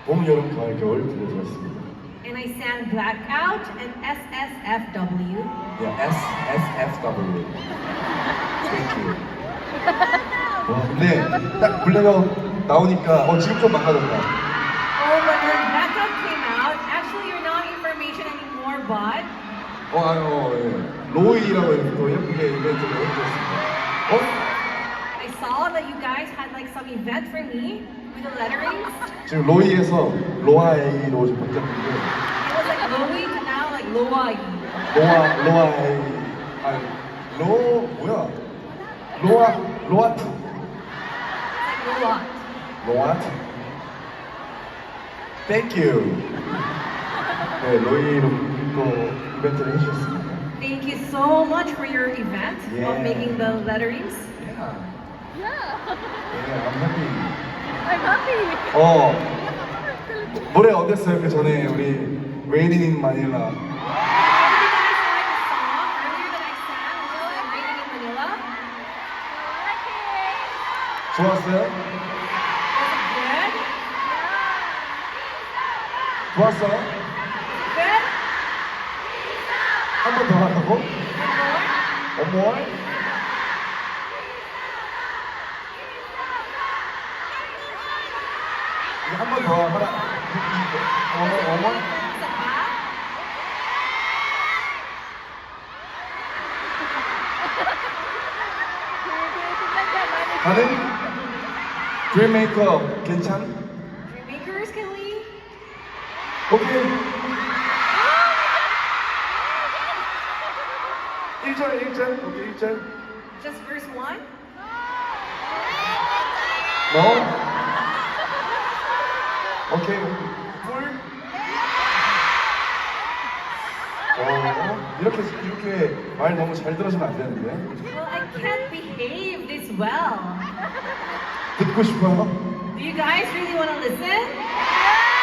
봄, 여름, 가을, 겨울 들려드렸습니다. And I sang Blackout and SSFW. Yeah, SSFW. Thank you. 와, 근데 딱 블랙아웃 나오니까 지금 좀 망가졌다. Oh, but when Blackout came out, actually you're not information anymore, but 예. 로이라고 이렇게 또 예쁘게 이벤트를 해주셨습니다. I saw that you guys had like some event for me with the letterings. 지금 로이에서 로아에이로 좀 바뀌었는데 It was like Lowy to now like Loai. 로아에이 뭐야? 로아트 It's like Loat. 로아트 Thank you. 네, 로이로 또 이벤트를 해주셨습니다. Thank you so much for your event Yeah. of making the letterings. Yeah. Yeah. Yeah, I'm happy. I'm happy. 노래 어땠어요? 그 전에 우리 Raining in Manila. Did you guys like the song earlier that I sang, which is like Raining in Manila? 좋았어요? Was it good? 좋았어요? Good? 한 번 더 하라고? One more? One more? 한 번 더 하라. One more? It's a back. 가능? 드림 메이크업 괜찮? Dreammakers, can we? 오케이. 1절. 오케이, 1절. Just verse 1? No? 오케이. 풀? 이렇게 말 너무 잘 들으시면 안 되는데. Well, I can't behave this well. 듣고 싶어요? Do you guys really want to listen?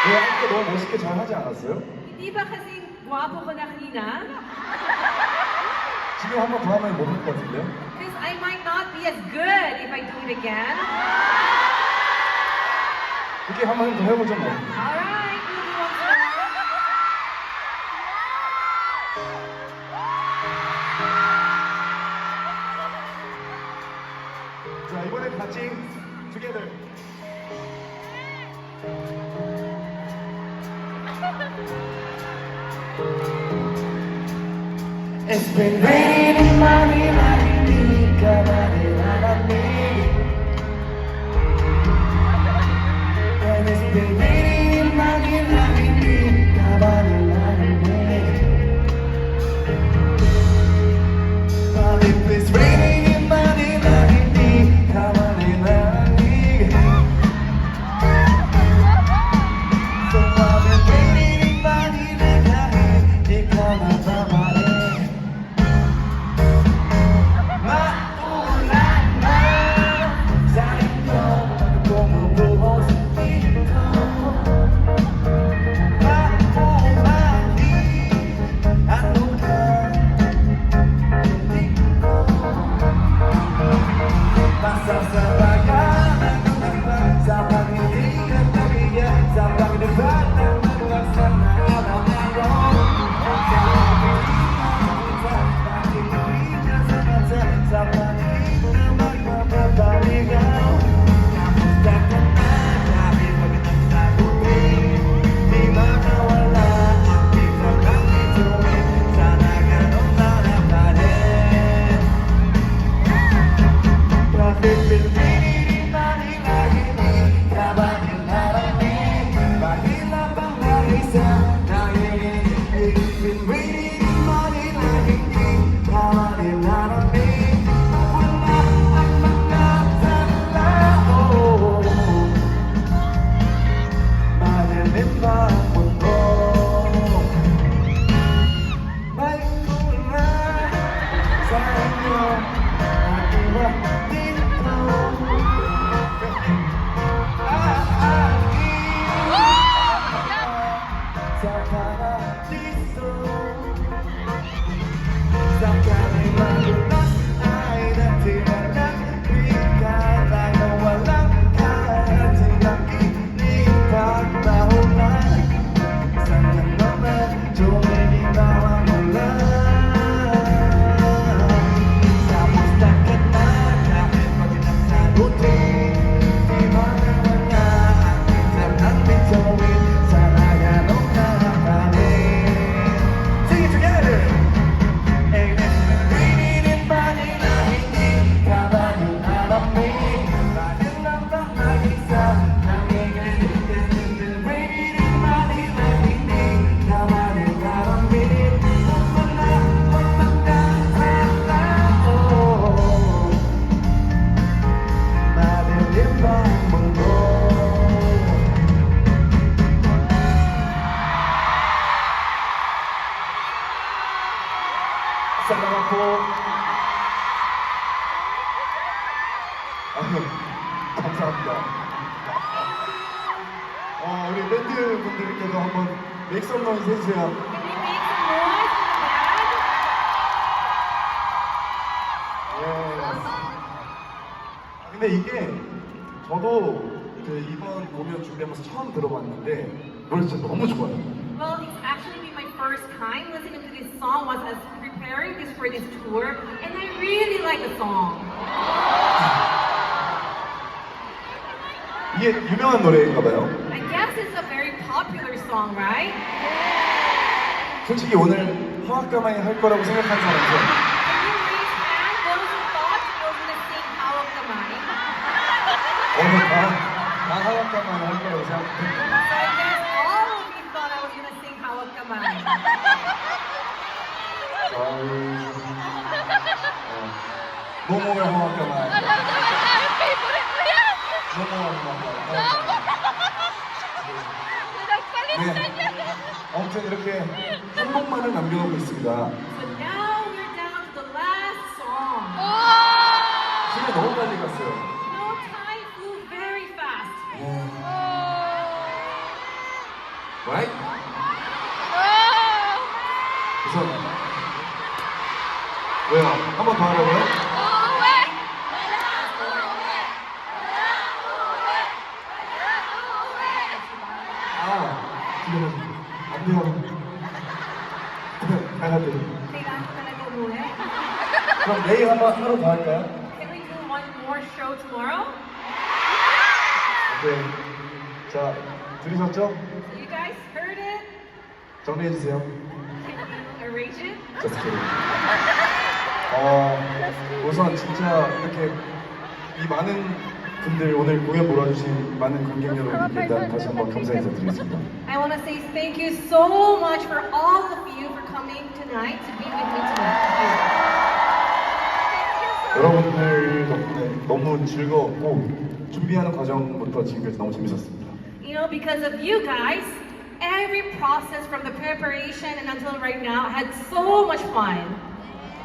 왜 아까 너무 멋있게 잘 하지 않았어요? Hindi ba kasing guwapo ko na kanina? 지금 한 번 더 하면 못 할 것 같은데요? Because I might not be as good if I do it again. 이렇게 한 번 더 해보죠 뭐. Alright, we'll do one more. 자, 이번엔 같이 together. It's been raining in Manila, hindi ka manilalamig. And it's been raining in Manila, hindi ka manilalamig. But if it's raining in Manila, hindi ka manilalamig. So while it's raining in Manila, hindi ka mapapalig. Now 분들께도 한번 make some noise 해주세요. Can you make some noise in the band? 근데 이게 저도 그 이번 공연 준비하면서 처음 들어봤는데 노래 진짜 너무 좋아요. Well, it's actually been my first time listening to this song was as preparing this for this tour, and I really like the song. 이게 유명한 노래인가봐요. I guess it's a very popular song, right? 솔직히 오늘 화학가마이 할 거라고 생각한 사람들 Can you raise hands those who thought you were gonna sing How of the Mind? 오늘 다 화학가마이 할 거라고 생각했는데 So I guess all of you thought I was gonna sing How of the Mind. 노모의 화학가마이 Ang favorite mo yan! 노모의 화학가마이 Nagpalit na 네. niya! 아무튼 이렇게 한곡만을 남겨놓고 있습니다. So now we're down to the last song. Oh! 시간이 너무 빨리 갔어요. No, time flew very fast. 네. Oh! Right? Oh! 우선 왜요? 한 번 더 하라고요? Uuwi! 지금 안 돼요. 다 갔대요. Kailangan ko talaga umuwi. 그럼 내일 한번 하루 더 할까요? Can we do one more show tomorrow? 오케이. 자, 들으셨죠? So you guys heard it? 정리해주세요. Can you arrange it? Just kidding. 우선 진짜 이렇게 이 많은 분들 오늘 공연 몰아주신 많은 관객 여러분께 일단 다시 한번 감사 인사드리겠습니다. I want to say thank you so much for all of you for coming tonight to be with me tonight. 여러분들 덕분에 너무 즐거웠고 준비하는 과정부터 지금까지 너무 재밌었습니다. You know, because of you guys, every process from the preparation and until right now had so much fun.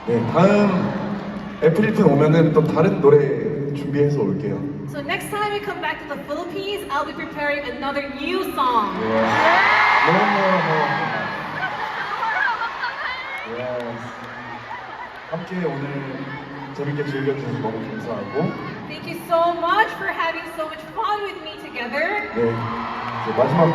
네, 다음 애프릴튼 오면은 또 다른 노래 준비해서 올게요. So next time we come back to the Philippines, I'll be preparing another new song. 함께 오늘 재밌게 즐겨주셔서 너무 감사하고 Thank you so much for having so much fun with me together. 네, 이제 마지막